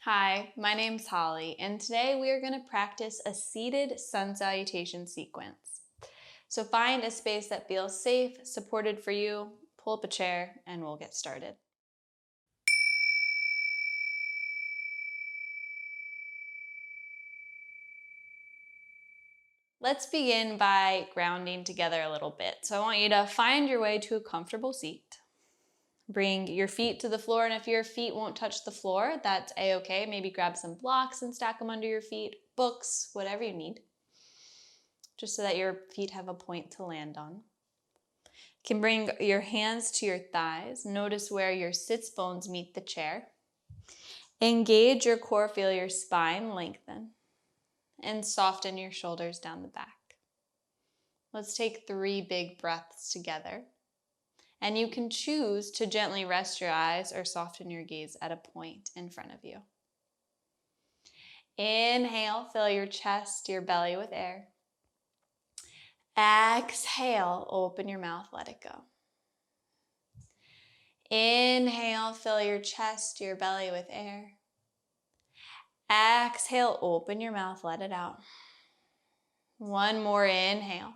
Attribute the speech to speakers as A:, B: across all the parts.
A: Hi, my name's Holly, and today we are going to practice a seated sun salutation sequence. So find a space that feels safe, supported for you, pull up a chair, and we'll get started. Let's begin by grounding together a little bit. So I want you to find your way to a comfortable seat. Bring your feet to the floor, and if your feet won't touch the floor, that's a-okay. Maybe grab some blocks and stack them under your feet, books, whatever you need, just so that your feet have a point to land on. You can bring your hands to your thighs. Notice where your sits bones meet the chair. Engage your core, feel your spine lengthen, and soften your shoulders down the back. Let's take 3 big breaths together. And you can choose to gently rest your eyes or soften your gaze at a point in front of you. Inhale, fill your chest, your belly with air. Exhale, open your mouth, let it go. Inhale, fill your chest, your belly with air. Exhale, open your mouth, let it out. One more inhale.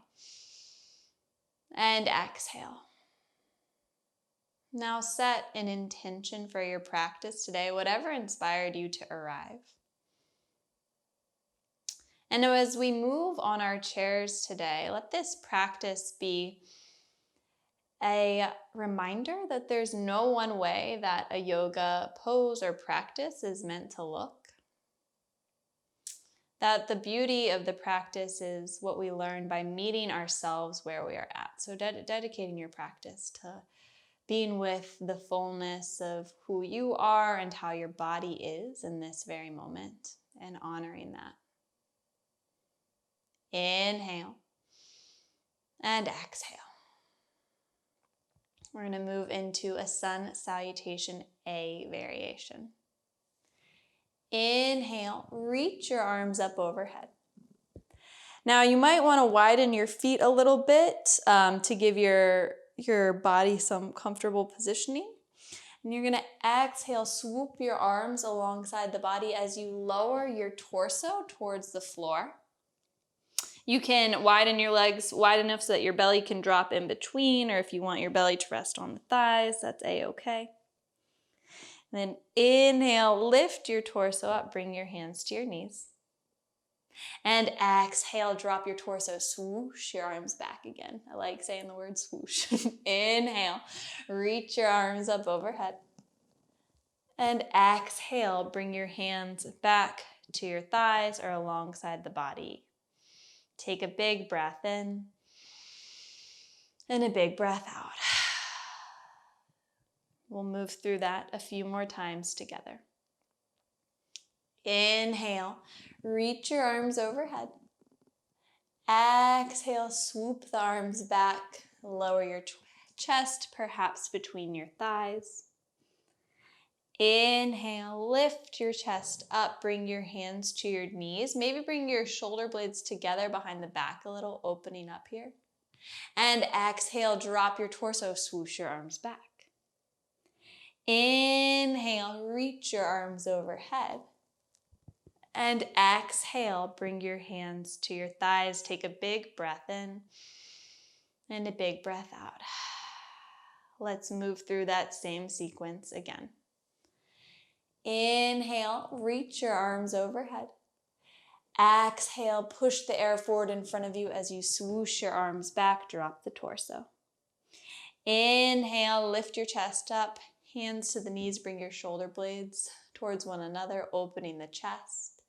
A: And exhale. Now set an intention for your practice today, whatever inspired you to arrive. And as we move on our chairs today, let this practice be a reminder that there's no one way that a yoga pose or practice is meant to look. That the beauty of the practice is what we learn by meeting ourselves where we are at. So dedicating your practice to being with the fullness of who you are and how your body is in this very moment and honoring that. Inhale and exhale. We're going to move into a sun salutation A variation. Inhale, reach your arms up overhead. Now you might want to widen your feet a little bit to give your body some comfortable positioning. And you're going to exhale, swoop your arms alongside the body as you lower your torso towards the floor. You can widen your legs wide enough so that your belly can drop in between, or if you want your belly to rest on the thighs, that's a-okay. Then inhale, lift your torso up, bring your hands to your knees. And exhale, drop your torso, swoosh your arms back again. I like saying the word swoosh. Inhale, reach your arms up overhead. And exhale, bring your hands back to your thighs or alongside the body. Take a big breath in and a big breath out. We'll move through that a few more times together. Inhale, reach your arms overhead. Exhale, swoop the arms back, lower your chest, perhaps between your thighs. Inhale, lift your chest up, bring your hands to your knees. Maybe bring your shoulder blades together behind the back a little, opening up here. And exhale, drop your torso, swoosh your arms back. Inhale, reach your arms overhead. And exhale, bring your hands to your thighs. Take a big breath in and a big breath out. Let's move through that same sequence again. Inhale, reach your arms overhead. Exhale, push the air forward in front of you as you swoosh your arms back, drop the torso. Inhale, lift your chest up, hands to the knees, bring your shoulder blades towards one another, opening the chest.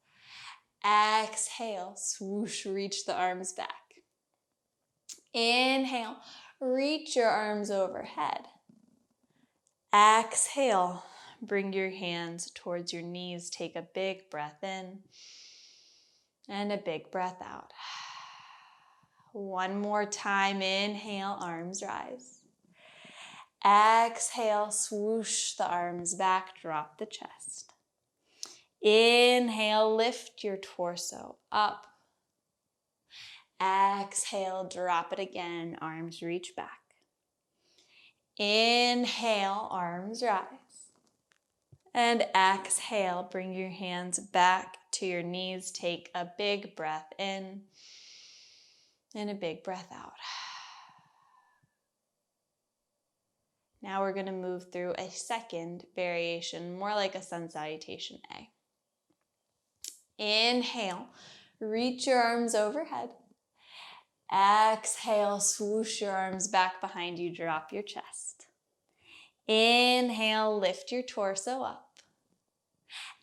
A: Exhale, swoosh, reach the arms back. Inhale, reach your arms overhead. Exhale, bring your hands towards your knees, take a big breath in and a big breath out. One more time, inhale, arms rise. Exhale, swoosh the arms back, drop the chest. Inhale, lift your torso up. Exhale, drop it again, arms reach back. Inhale, arms rise. And exhale, bring your hands back to your knees. Take a big breath in and a big breath out. Now we're going to move through a second variation, more like a sun salutation A. Inhale, reach your arms overhead. Exhale, swoosh your arms back behind you, drop your chest. Inhale, lift your torso up.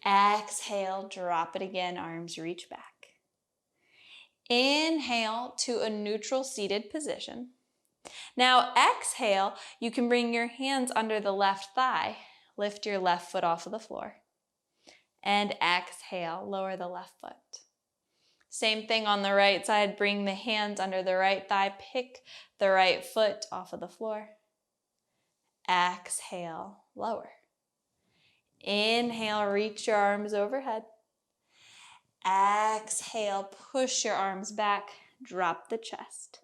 A: Exhale, drop it again, arms reach back. Inhale to a neutral seated position. Now exhale, you can bring your hands under the left thigh. Lift your left foot off of the floor. And exhale, lower the left foot. Same thing on the right side, bring the hands under the right thigh, pick the right foot off of the floor. Exhale, lower. Inhale, reach your arms overhead. Exhale, push your arms back, drop the chest.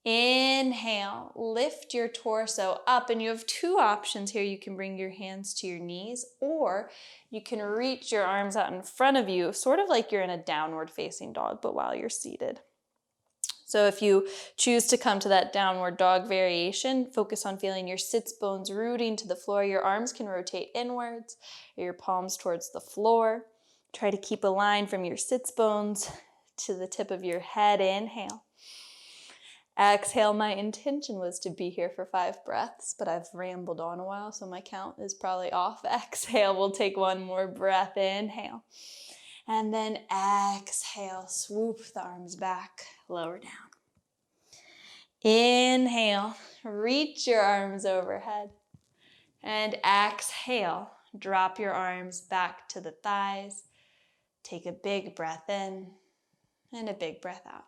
A: Inhale, lift your torso up, and you have two options here. You can bring your hands to your knees, or you can reach your arms out in front of you, sort of like you're in a downward facing dog, but while you're seated. So if you choose to come to that downward dog variation, focus on feeling your sits bones rooting to the floor. Your arms can rotate inwards, or your palms towards the floor. Try to keep a line from your sits bones to the tip of your head. Inhale. Exhale, my intention was to be here for 5 breaths, but I've rambled on a while, so my count is probably off. Exhale, we'll take one more breath. Inhale. And then exhale, swoop the arms back, lower down. Inhale, reach your arms overhead. And exhale, drop your arms back to the thighs. Take a big breath in and a big breath out.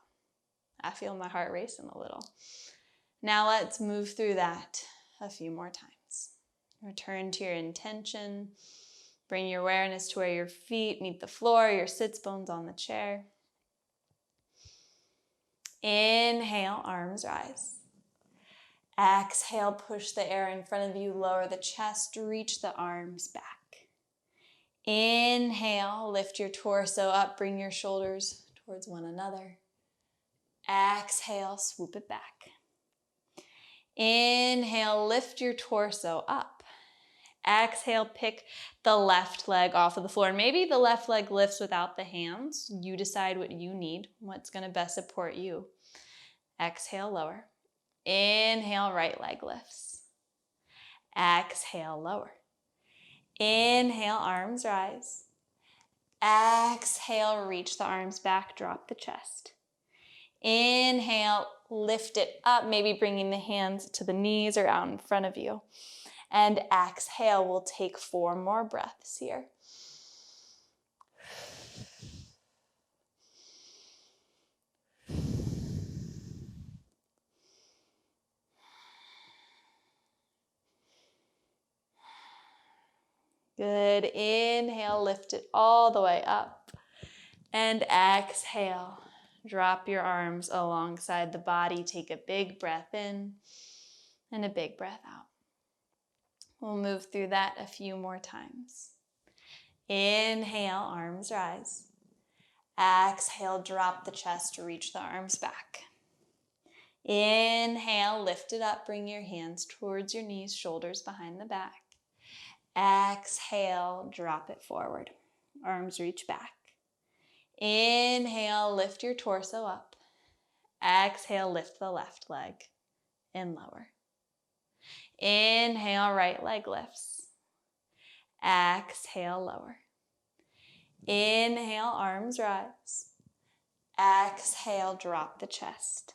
A: I feel my heart racing a little. Now let's move through that a few more times. Return to your intention. Bring your awareness to where your feet meet the floor, your sits bones on the chair. Inhale, arms rise. Exhale, push the air in front of you, lower the chest, reach the arms back. Inhale, lift your torso up, bring your shoulders towards one another. Exhale, swoop it back. Inhale, lift your torso up. Exhale, pick the left leg off of the floor. Maybe the left leg lifts without the hands. You decide what you need, what's going to best support you. Exhale, lower. Inhale, right leg lifts. Exhale, lower. Inhale, arms rise. Exhale, reach the arms back, drop the chest. Inhale, lift it up, maybe bringing the hands to the knees or out in front of you. And exhale, we'll take 4 more breaths here. Good. Inhale, lift it all the way up. And exhale, drop your arms alongside the body. Take a big breath in and a big breath out. We'll move through that a few more times. Inhale, arms rise. Exhale, drop the chest, reach the arms back. Inhale, lift it up, bring your hands towards your knees, shoulders behind the back. Exhale, drop it forward, arms reach back. Inhale, lift your torso up. Exhale, lift the left leg and lower. Inhale, right leg lifts. Exhale, lower. Inhale, arms rise. Exhale, drop the chest.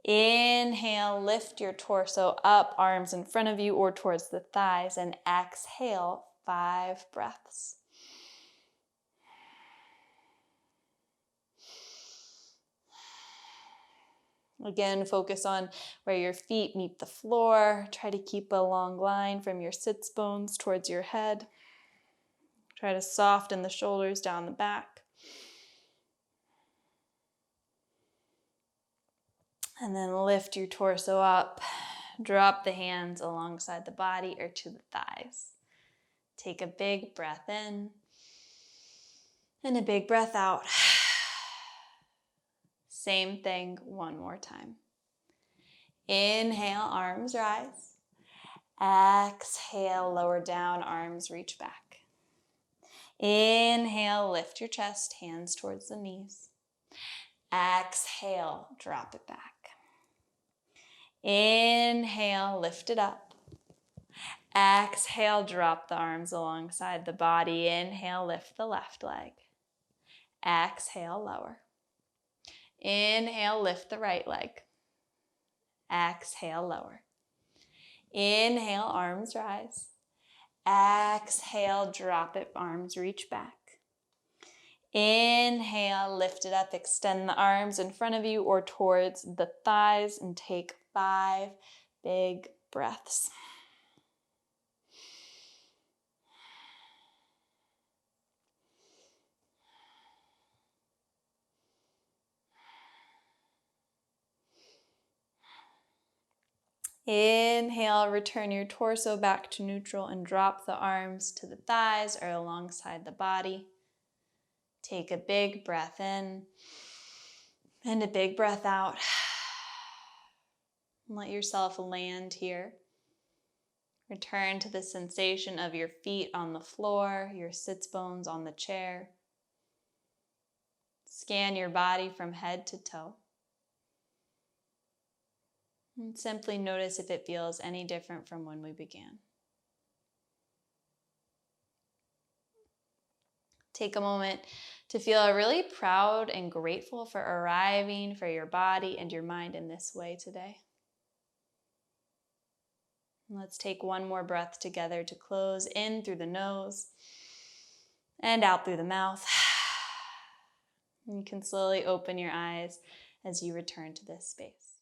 A: Inhale, lift your torso up, arms in front of you or towards the thighs, and exhale, 5 breaths. Again, focus on where your feet meet the floor. Try to keep a long line from your sits bones towards your head. Try to soften the shoulders down the back. And then lift your torso up. Drop the hands alongside the body or to the thighs. Take a big breath in and a big breath out. Same thing one more time. Inhale, arms rise. Exhale, lower down, arms reach back. Inhale, lift your chest, hands towards the knees. Exhale, drop it back. Inhale, lift it up. Exhale, drop the arms alongside the body. Inhale, lift the left leg. Exhale, lower. Inhale, lift the right leg. Exhale, lower. Inhale, arms rise. Exhale, drop it, arms reach back. Inhale, lift it up, extend the arms in front of you or towards the thighs and take 5 big breaths. Inhale, return your torso back to neutral and drop the arms to the thighs or alongside the body. Take a big breath in and a big breath out. Let yourself land here. Return to the sensation of your feet on the floor, your sits bones on the chair. Scan your body from head to toe. And simply notice if it feels any different from when we began. Take a moment to feel really proud and grateful for arriving for your body and your mind in this way today. Let's take one more breath together to close in through the nose and out through the mouth. You can slowly open your eyes as you return to this space.